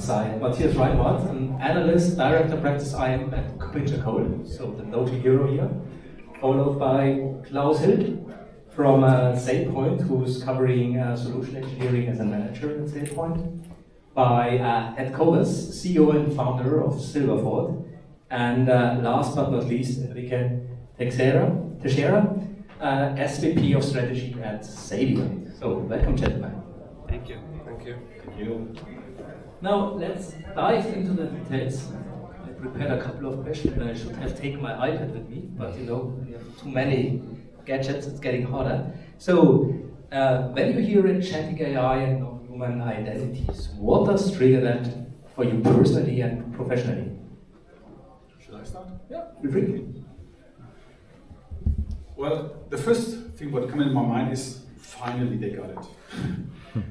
side, Mathias Reinwarth, an analyst, director of practice IM at Kuppinger, so the local hero here, followed by Klaus Hild from Sailpoint, who's covering solution engineering as a manager at Sailpoint, by Kovetz, CEO and founder of Silverfort, and last but not least, Henrique Teixeira, SVP of strategy at Saviynt. So, welcome, gentlemen. Thank you. Thank you. Thank you. Now, let's dive into the details. I prepared a couple of questions. I should have taken my iPad with me, but you know, we have too many gadgets, it's getting harder. So, when you hear Agentic AI and non-human identities, what does trigger that for you personally and professionally? Should I start? Yeah, Henrique. Well, the first thing what comes in my mind is finally they got it.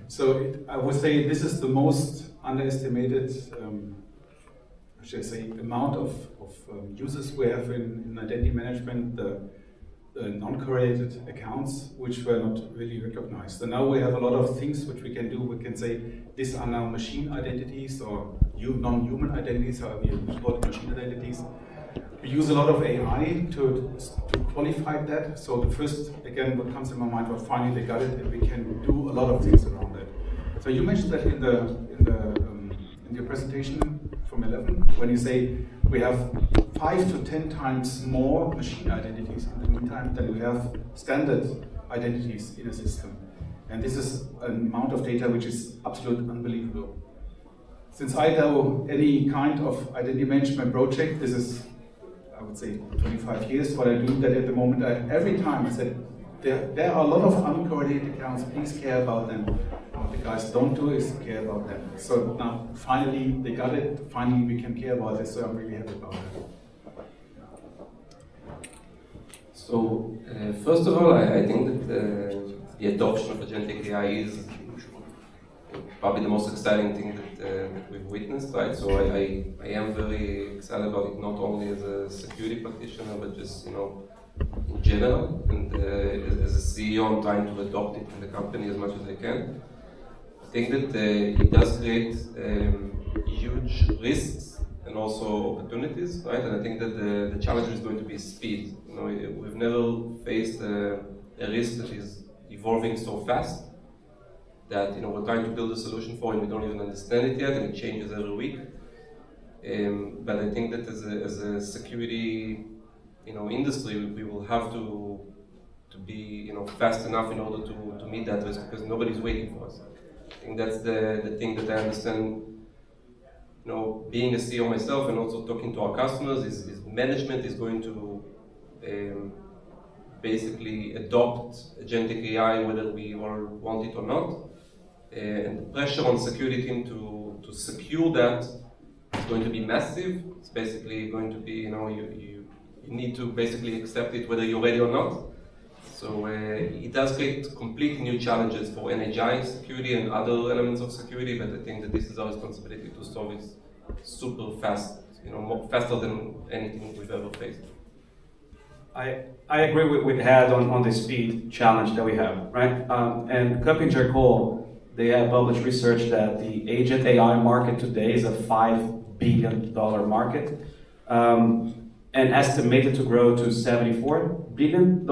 So I would say this is the most underestimated, amount of users we have in identity management, the non-correlated accounts, which were not really recognized. And now we have a lot of things which we can do. We can say these are now machine identities or non-human identities, however you call it, machine identities. We use a lot of AI to qualify that. So the first, again, what comes in my mind was finally they got it, and we can do a lot of things around that. So you mentioned that in your presentation from 11, when you say we have 5 to 10 times more machine identities in the meantime than we have standard identities in a system. And this is an amount of data which is absolutely unbelievable. Since I know any kind of identity management project, this is, I would say, 25 years what I do, that at the moment, every time I said, there are a lot of uncorrelated accounts, please care about them. What the guys don't do is care about them. So now, finally, they got it, finally we can care about this, so I'm really happy about it. So, first of all, I think that the adoption of Agentic AI is probably the most exciting thing that we've witnessed, right? So I am very excited about it, not only as a security practitioner, but just, you know, in general. And as a CEO, I'm trying to adopt it in the company as much as I can. I think that it does create huge risks and also opportunities, right? And I think that the challenge is going to be speed. You know, we've never faced a risk that is evolving so fast, that, you know, we're trying to build a solution for and we don't even understand it yet, and it changes every week. But I think that as a security, you know, industry, we will have to be, you know, fast enough in order to meet that risk, because nobody's waiting for us. I think that's the thing that I understand. You know, being a CEO myself and also talking to our customers, is management is going to basically adopt Agentic AI whether we all want it or not. And the pressure on security team to secure that is going to be massive. It's basically going to be, you know, you need to basically accept it whether you're ready or not. So it does create completely new challenges for NHI security and other elements of security, but I think that this is our responsibility to solve it super fast, you know, more faster than anything we've ever faced. I agree with Head on the speed challenge that we have, right? And Kuppinger, they have published research that the agent AI market today is a $5 billion market, and estimated to grow to $74 billion.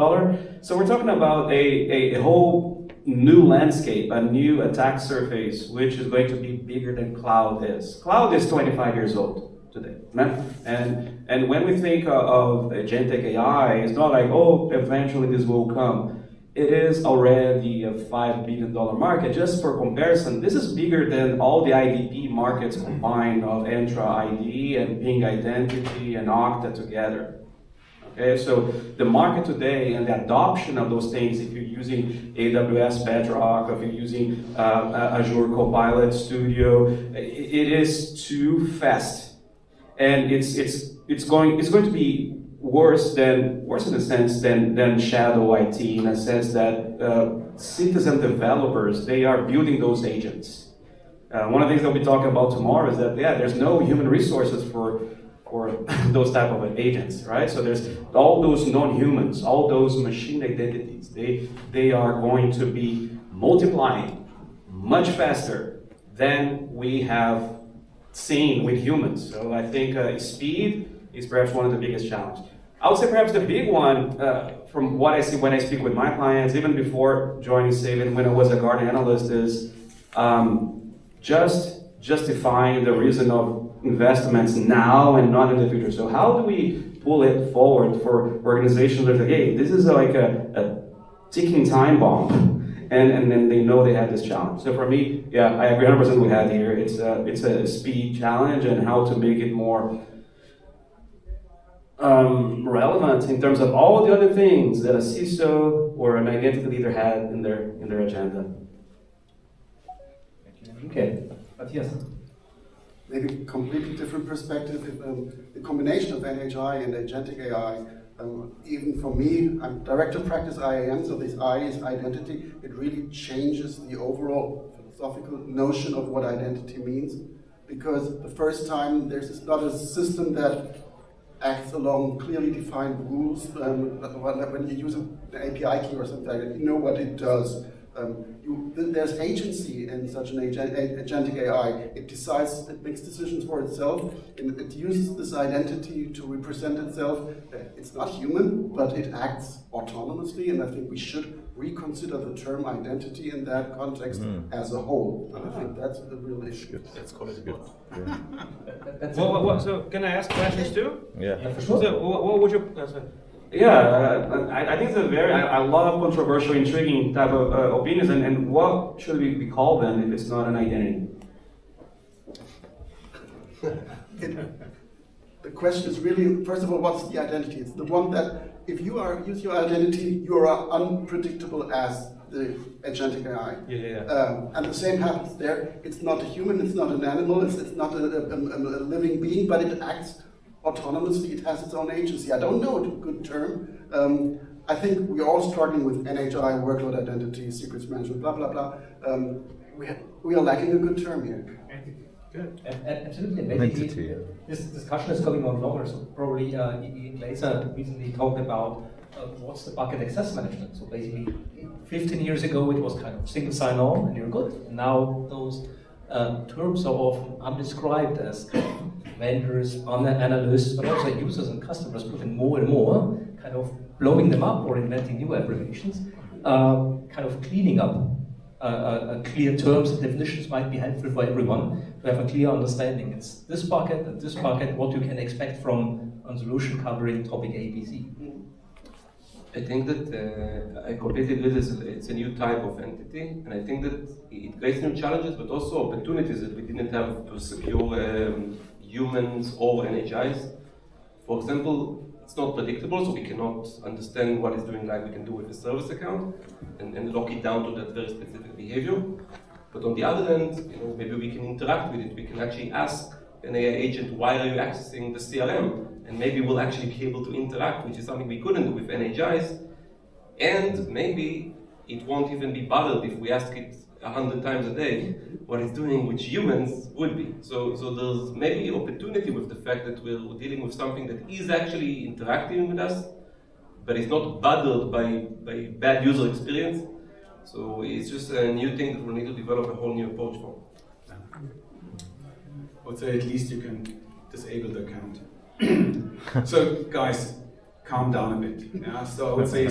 So we're talking about a whole new landscape, a new attack surface, which is going to be bigger than cloud is. Cloud is 25 years old today, right? And when we think of Agentic AI, it's not like, oh, eventually this will come. It is already a $5 billion market. Just for comparison, this is bigger than all the IDP markets combined of Entra ID and Ping Identity and Okta together. Okay, so the market today and the adoption of those things, if you're using AWS Bedrock, if you're using Azure Copilot Studio, it is too fast, and it's going to be worse in a sense than shadow IT, in a sense that citizen developers, they are building those agents. One of the things that we'll be talking about tomorrow is that, yeah, there's no human resources for those type of agents, right? So there's all those non-humans, all those machine identities, they are going to be multiplying much faster than we have seen with humans. So I think speed is perhaps one of the biggest challenges. I would say perhaps the big one, from what I see when I speak with my clients, even before joining Saviynt, when I was a Gartner analyst, is just justifying the reason of investments now and not in the future. So how do we pull it forward for organizations that are like, hey, this is like a ticking time bomb, and then they know they have this challenge. So for me, yeah, I agree 100% with Head here. It's a speed challenge and how to make it more relevant in terms of all the other things that a CISO or an identity leader had in their agenda. Okay, Mathias. Maybe completely different perspective. The combination of NHI and Agentic AI, even for me, I'm Director of Practice IAM, so this I is identity. It really changes the overall philosophical notion of what identity means, because the first time there's not a system that acts along clearly defined rules. When you use an API key or something like that, you know what it does. There's agency in such an agentic AI. It decides, it makes decisions for itself, and it uses this identity to represent itself. It's not human, but it acts autonomously, and I think we should reconsider the term identity in that context as a whole. And I think that's a real issue. Let's call it good. So can I ask questions too? Yeah. For sure. So what would you? I think it's a very, I love controversial, intriguing type of opinions, and what should we be called then if it's not an identity? The question is really, first of all, what's the identity? It's the one that, if you use your identity, you are unpredictable as the agentic AI. And the same happens there. It's not a human, it's not an animal, it's not a living being, but it acts autonomously, it has its own agency. I don't know a good term. I think we're all struggling with NHI, workload identity, secrets management, blah, blah, blah. We are lacking a good term here. Good. Absolutely. Basically, this discussion is going on longer, so probably Glaser recently talked about what's the bucket access management. So basically, 15 years ago it was kind of single sign-on and you're good. Now those terms are often undescribed as vendors, analysts, but also users and customers put in more and more, kind of blowing them up or inventing new abbreviations, kind of cleaning up clear terms and definitions might be helpful for everyone to have a clear understanding. It's this bucket and this bucket, what you can expect from a solution covering topic A, B, C. I think that I completely agree that it's a new type of entity, and I think that it creates new challenges, but also opportunities that we didn't have to secure humans or NHIs. For example, it's not predictable, so we cannot understand what it's doing like we can do with a service account and lock it down to that very specific behavior. But on the other hand, maybe we can interact with it. We can actually ask an AI agent, why are you accessing the CRM? And maybe we'll actually be able to interact, which is something we couldn't do with NHIs. And maybe it won't even be bothered if we ask it 100 times a day what it's doing, which humans would be. So there's maybe opportunity with the fact that we're dealing with something that is actually interacting with us, but it's not bothered by bad user experience. So it's just a new thing that we'll need to develop a whole new approach for. I would say at least you can disable the account. So guys, calm down a bit. Yeah? So I would say,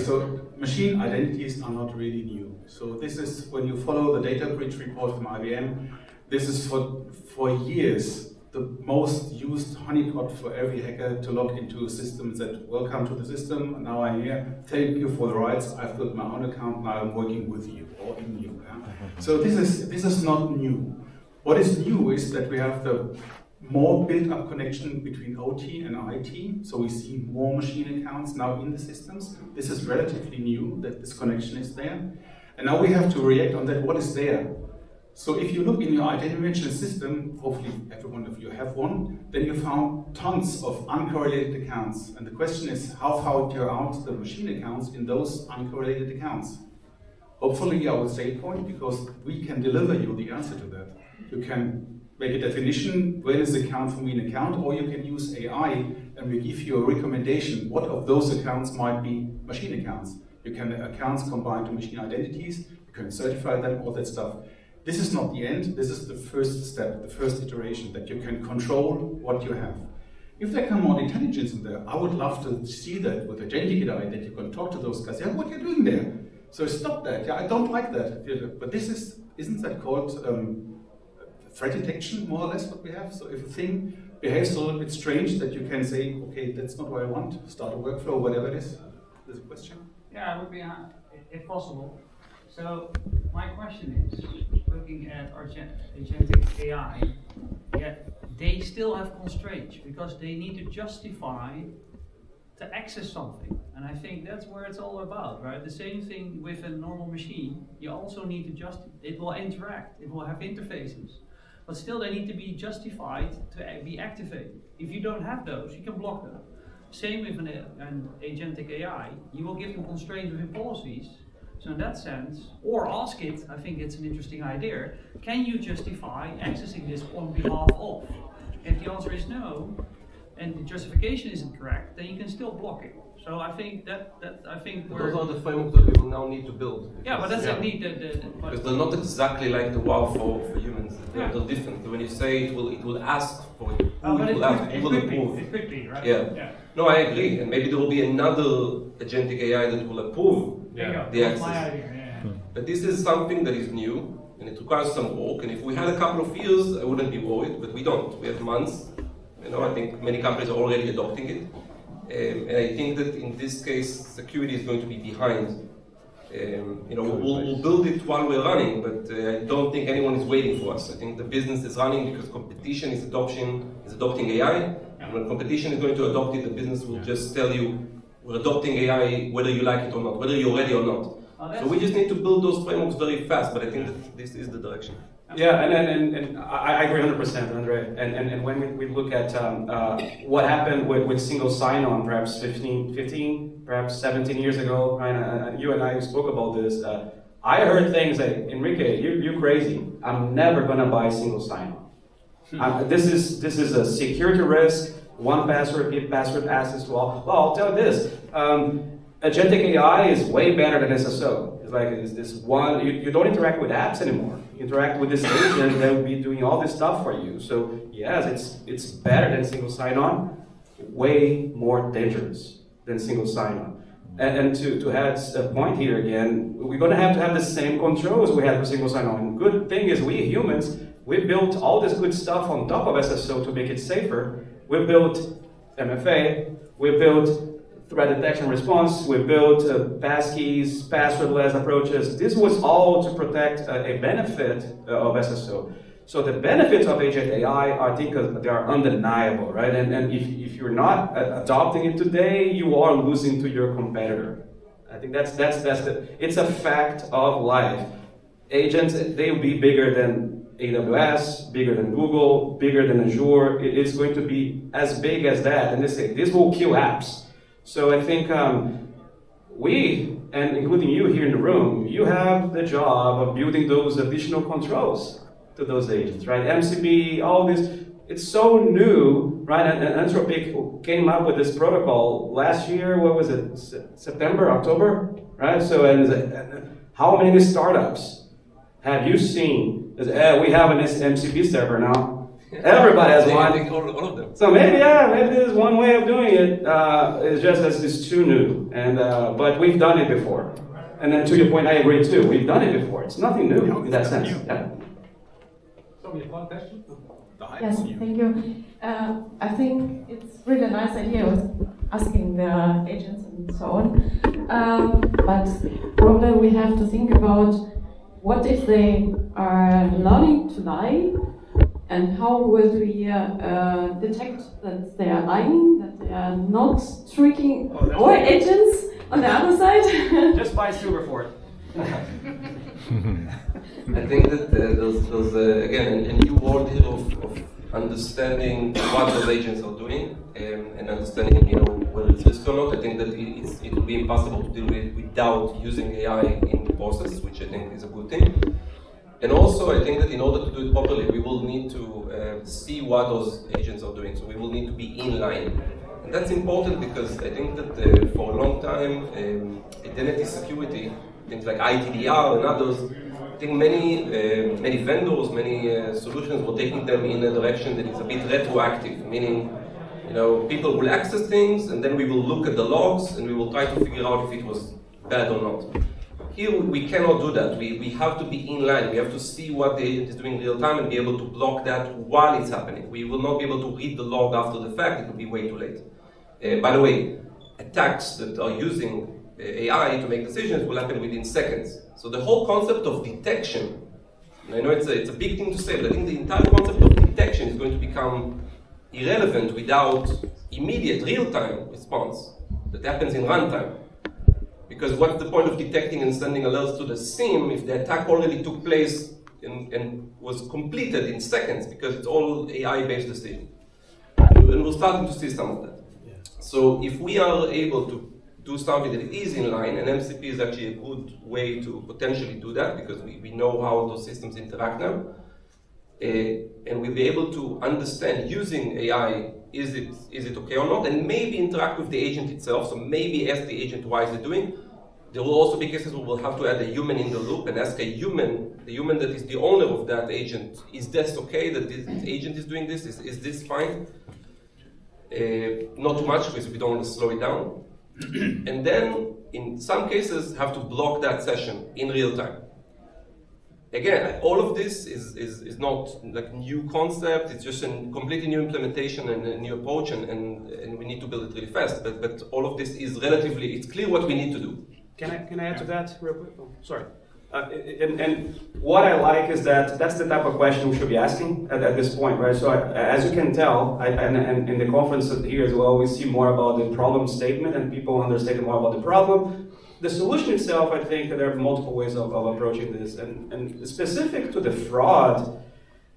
machine identities are not really new. So this is, when you follow the data breach report from IBM, this is for years the most used honeypot for every hacker to log into a system that, welcome to the system, now I'm here, thank you for the rights, I've got my own account, now I'm working with you, or in you. Yeah? So this is not new. What is new is that we have the more built-up connection between OT and IT, so we see more machine accounts now in the systems. This is relatively new, that this connection is there. And now we have to react on that, what is there. So if you look in your identity management system, hopefully every one of you have one, then you found tons of uncorrelated accounts. And the question is, how far do you out the machine accounts in those uncorrelated accounts? Hopefully our Sailpoint, because we can deliver you the answer to that. You can make a definition, when is the account for me an account, or you can use AI and we give you a recommendation, what of those accounts might be machine accounts. You can accounts combined to machine identities, you can certify them, all that stuff. this is not the end, this is the first step, the first iteration, that you can control what you have. If there come more intelligence in there, I would love to see that with Agentic AI, that you can talk to those guys. Yeah, what are you doing there? So stop that. Yeah, I don't like that. But this isn't that called threat detection, more or less, what we have? So if a thing behaves a little bit strange, that you can say, okay, that's not what I want. Start a workflow, whatever it is. There's a question. Yeah, it would be, if possible. So my question is, looking at Agentic AI, yet they still have constraints because they need to justify to access something. And I think that's where it's all about, right? The same thing with a normal machine. You also need to it will interact, it will have interfaces. But still they need to be justified to be activated. If you don't have those, you can block them. Same with an Agentic AI. You will give them constraints within policies. So in that sense, or ask it, I think it's an interesting idea, can you justify accessing this on behalf of? If the answer is no, and the justification isn't correct, then you can still block it. So I think those are the frameworks that we will now need to build. Yeah, but that's indeed because they're not exactly like the WoW for humans. They're different. When you say it will ask for it. It could be, right? Yeah. No, I agree. And maybe there will be another Agentic AI that will approve the access. My idea, But this is something that is new, and it requires some work. And if we had a couple of years, I wouldn't be worried, but we don't. We have months. I think many companies are already adopting it. And I think that in this case, security is going to be behind. We'll build it while we're running, but I don't think anyone is waiting for us. I think the business is running because competition is adopting AI. And when competition is going to adopt it, the business will just tell you, we're adopting AI whether you like it or not, whether you're ready or not. So we just need to build those frameworks very fast, but I think that this is the direction. Yeah, and I agree 100%, Andre. And when we look at what happened with single sign-on, perhaps 15, perhaps 17 years ago, right? You and I spoke about this. I heard things like, Henrique, you're crazy. I'm never gonna buy single sign-on. This is a security risk. One password, give password access to all. Well, I'll tell you this. Agentic AI is way better than SSO. It's like this one. You don't interact with apps anymore. You interact with this agent that will be doing all this stuff for you. So yes, it's better than single sign-on. Way more dangerous than single sign-on. And to add a point here again, we're going to have the same controls we had for single sign-on. And good thing is we humans, we built all this good stuff on top of SSO to make it safer. We built MFA, we built threat detection response, we built passkeys, passwordless approaches. This was all to protect a benefit of SSO. So the benefits of Agent AI, I think they are undeniable, right? And if you're not adopting it today, you are losing to your competitor. I think that's it's a fact of life. Agents, they'll be bigger than AWS, bigger than Google, bigger than Azure. It's going to be as big as that. And they say, this will kill apps. So I think we, and including you here in the room, you have the job of building those additional controls to those agents, right? MCP, all this, it's so new, right? And Anthropic came up with this protocol last year, what was it, September, October, right? So, and how many startups have you seen? We have an MCP server now. Everybody has one. I think all of them. So maybe there's one way of doing it. It's just that it's too new, and but we've done it before. And then to your point, I agree too. We've done it before. It's nothing new in that sense. Yeah. So we have one question. Yes, thank you. I think it's really a nice idea with asking the agents and so on. But probably we have to think about what if they are learning to lie, and how will we detect that they are lying, that they are not tricking our agents on the other side? Just buy Silverfort. I think that there's again a new world here of understanding what those agents are doing and understanding whether it's risk or not. I think that it will be impossible to deal with it without using AI in the process, which I think is a good thing. And also, I think that in order to do it properly, we will need to see what those agents are doing. So we will need to be in line. And that's important because I think that for a long time, identity security, things like ITDR and others, I think many vendors, many solutions were taking them in a direction that is a bit retroactive, meaning, people will access things and then we will look at the logs and we will try to figure out if it was bad or not. Here we cannot do that. We have to be in line. We have to see what the agent is doing in real time and be able to block that while it's happening. We will not be able to read the log after the fact. It will be way too late. By the way, attacks that are using AI to make decisions will happen within seconds. So the whole concept of detection, and I know it's a big thing to say, but I think the entire concept of detection is going to become irrelevant without immediate real-time response that happens in runtime. Because what's the point of detecting and sending alerts to the SIEM if the attack already took place and was completed in seconds, because it's all AI-based decision. And we're starting to see some of that. Yeah. So if we are able to do something that is in line, and MCP is actually a good way to potentially do that, because we know how those systems interact now, and we'll be able to understand using AI, is it okay or not, and maybe interact with the agent itself, so maybe ask the agent why is it doing. There will also be cases where we'll have to add a human in the loop and ask the human that is the owner of that agent, is this okay that this agent is doing this, is this fine? Not too much, because we don't want to slow it down. And then, in some cases, have to block that session in real time. Again, all of this is not like new concept, it's just a completely new implementation and a new approach, and we need to build it really fast. But all of this is it's clear what we need to do. Can I add to that real quick? Oh, sorry. And what I like is that's the type of question we should be asking at this point, right? So as you can tell, and in the conference here as well, we see more about the problem statement and people understand more about the problem. The solution itself, I think that there are multiple ways of approaching this. And specific to the fraud,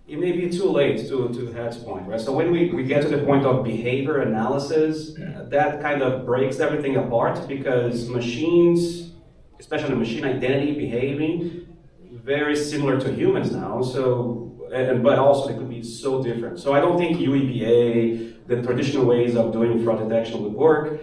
it may be too late to Head's point, right? So when we get to the point of behavior analysis, that kind of breaks everything apart, because machines, especially machine identity behaving, very similar to humans now. So, but also they could be so different. So I don't think UEBA, the traditional ways of doing fraud detection would work.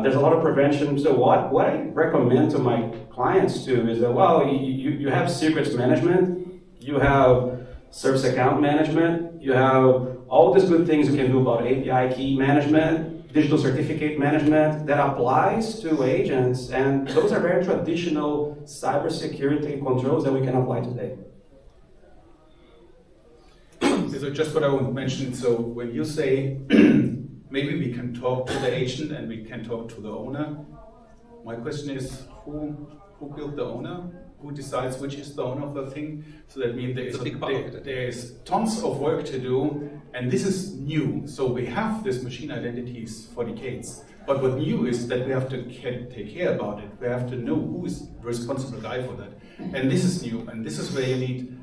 There's a lot of prevention. So what I recommend to my clients too is that, well, you have secrets management, you have service account management, you have all these good things you can do about API key management, digital certificate management that applies to agents, and those are very traditional cybersecurity controls that we can apply today. So just what I want to mention, so when you say maybe we can talk to the agent and we can talk to the owner, my question is who built the owner? Who decides which is the owner of the thing? So that means there is tons of work to do, and this is new. So we have these machine identities for decades. But what new is that we have to take care about it. We have to know who is the responsible guy for that. And this is new, and this is where you need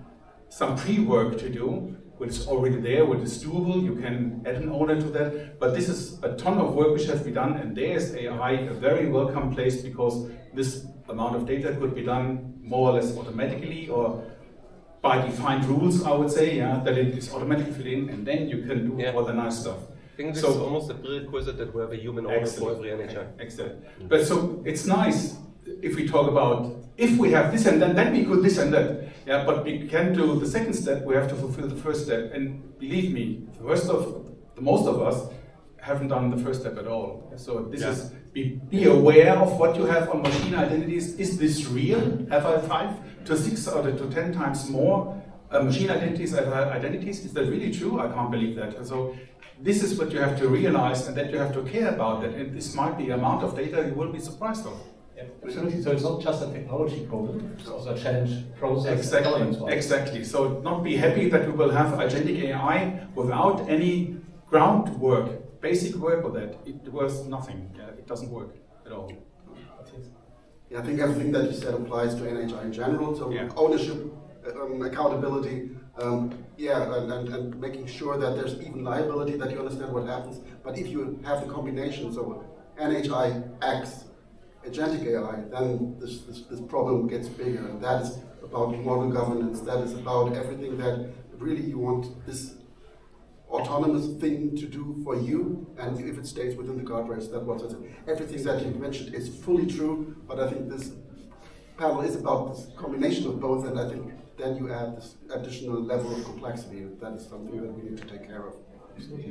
some pre-work to do, which is already there, which is doable. You can add an owner to that. But this is a ton of work which has to be done, and there is AI a very welcome place, because this amount of data could be done more or less automatically, or by defined rules, I would say, that it is automatically filled in, and then you can do all the nice stuff. I think this is almost a prerequisite that we have a human owner for every NHI. Excellent. But so it's nice if we talk about, if we have this and then we could this and that. Yeah, but we can do the second step, we have to fulfill the first step. And believe me, most of us haven't done the first step at all. So this is, be aware of what you have on machine identities. Is this real? Have I 5 to 6 or to 10 times more machine identities? Is that really true? I can't believe that. And so this is what you have to realize, and that you have to care about that. And this might be amount of data you will be surprised of. Yeah, absolutely. So it's not just a technology problem, it's also a challenge process. Exactly. So not be happy that we will have agentic AI without any groundwork, basic work of that. It was nothing. Yeah, it doesn't work at all. Yeah, I think everything that you said applies to NHI in general. So ownership, accountability, and making sure that there's even liability, that you understand what happens. But if you have the combination, so NHI X, agentic AI, then this problem gets bigger, and that is about model governance, that is about everything that really you want this autonomous thing to do for you, and if it stays within the guardrails, that's what I said. Everything that you mentioned is fully true, but I think this panel is about this combination of both, and I think then you add this additional level of complexity. That is something that we need to take care of.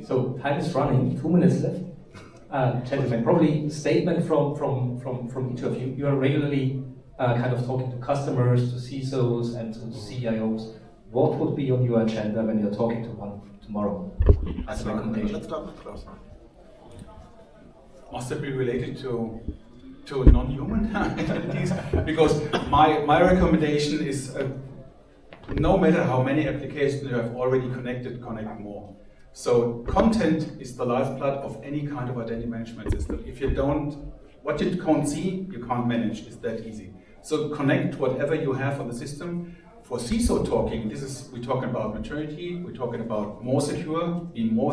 So time is running, 2 minutes left. Gentlemen, probably statement from each of you. You are regularly kind of talking to customers, to CISOs and to CIOs. What would be on your agenda when you're talking to one tomorrow as a recommendation? Let's start with Klaus. Must it be related to non-human entities? Because my recommendation is no matter how many applications you have already connected, connect more. So content is the lifeblood of any kind of identity management system. If you don't, what you can't see, you can't manage. It's that easy. So connect whatever you have on the system. For CISO talking, we're talking about maturity, we're talking about more secure, be more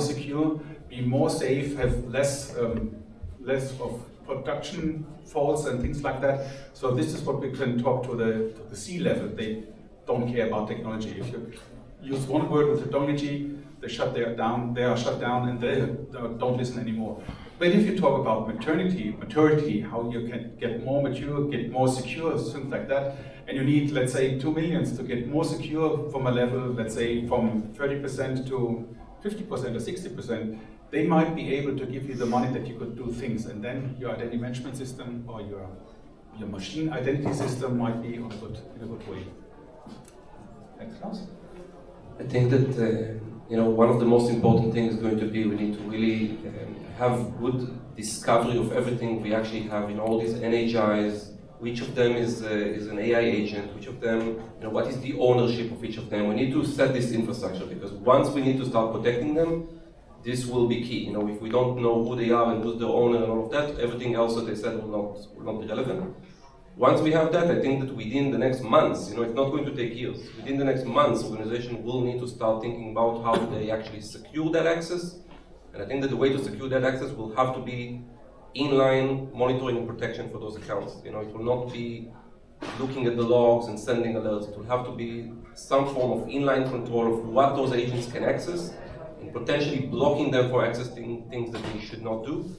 safe, have less of production faults and things like that. So this is what we can talk to the C-level. They don't care about technology. If you use one word with technology, they are shut down and they don't listen anymore. But if you talk about maturity, how you can get more mature, get more secure, things like that, and you need, let's say, 2 million to get more secure from a level, let's say, from 30% to 50% or 60%, they might be able to give you the money that you could do things, and then your identity management system or your machine identity system might be in a good way. Thanks, Klaus. I think that one of the most important things is going to be we need to really have good discovery of everything we actually have in all these NHIs. Which of them is an AI agent? Which of them, what is the ownership of each of them? We need to set this infrastructure, because once we need to start protecting them, this will be key. If we don't know who they are and who's their owner and all of that, everything else that they said will not be relevant. Once we have that, I think that within the next months, it's not going to take years. Within the next months, organization will need to start thinking about how they actually secure that access. And I think that the way to secure that access will have to be inline monitoring and protection for those accounts. It will not be looking at the logs and sending alerts. It will have to be some form of inline control of what those agents can access and potentially blocking them for accessing things that they should not do.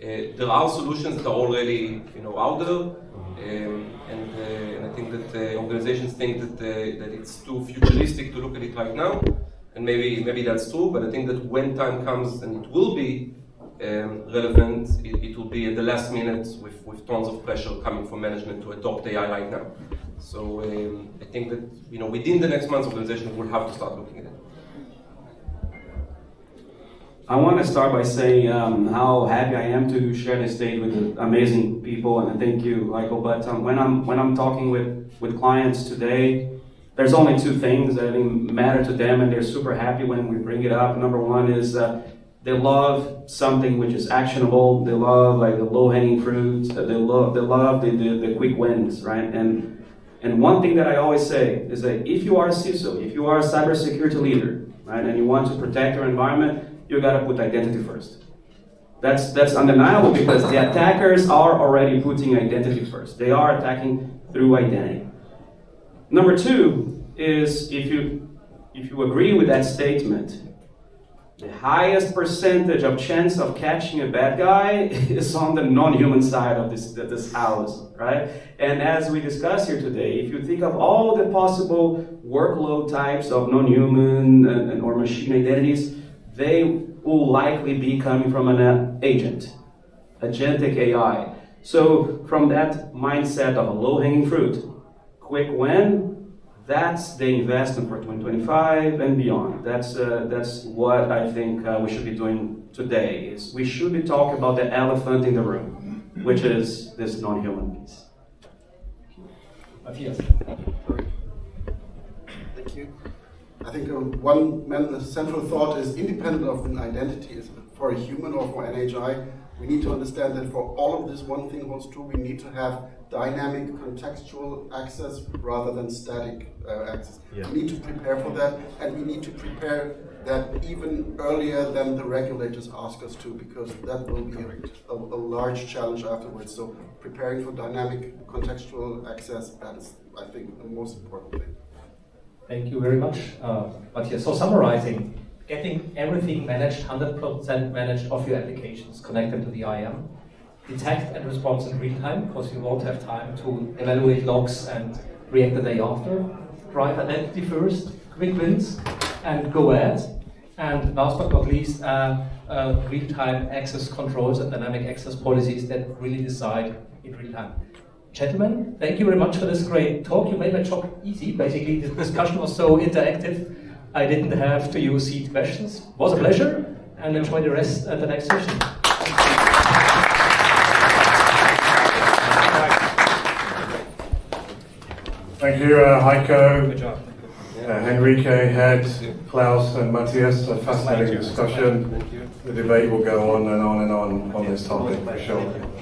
There are solutions that are already out there, and I think that organizations think that it's too futuristic to look at it right now, and maybe that's true, but I think that when time comes and it will be relevant, it will be at the last minute with tons of pressure coming from management to adopt AI right now. So I think that within the next months, organizations will have to start looking at it. I want to start by saying how happy I am to share this stage with the amazing people, and thank you, Heiko. But when I'm talking with clients today, there's only two things that matter to them, and they're super happy when we bring it up. Number one is they love something which is actionable. They love the low-hanging fruits. They love the quick wins, right? And one thing that I always say is that if you are a CISO, if you are a cybersecurity leader, right, and you want to protect your environment, you got to put identity first. That's undeniable, because the attackers are already putting identity first. They are attacking through identity. Number two is, if you agree with that statement, the highest percentage of chance of catching a bad guy is on the non-human side of this house, right? And as we discussed here today, if you think of all the possible workload types of non-human or machine identities, they will likely be coming from an agent, agentic AI. So from that mindset of a low-hanging fruit, quick win, that's the investment for 2025 and beyond. That's what I think we should be doing today. Is we should be talking about the elephant in the room, which is this non-human piece. Mathias. Thank you. I think one central thought is, independent of an identity, is for a human or for NHI, we need to understand that for all of this, one thing holds true: we need to have dynamic contextual access rather than static access. Yeah. We need to prepare for that, and we need to prepare that even earlier than the regulators ask us to, because that will be a large challenge afterwards. So preparing for dynamic contextual access, that is, I think, the most important thing. Thank you very much, Mathias. So summarizing, getting everything managed, 100% managed of your applications connected to the IAM, detect and respond in real time, because you won't have time to evaluate logs and react the day after. drive identity first, quick wins, and go ahead. And last but not least, real-time access controls and dynamic access policies that really decide in real time. Gentlemen, thank you very much for this great talk. You made my job easy. Basically, the discussion was so interactive, I didn't have to use seat questions. It was a pleasure, and enjoy the rest at the next session. Thank you, Heiko. Good job. Henrique, Head, Klaus, and Mathias. A fascinating discussion. The debate will go on and on and on this topic for sure.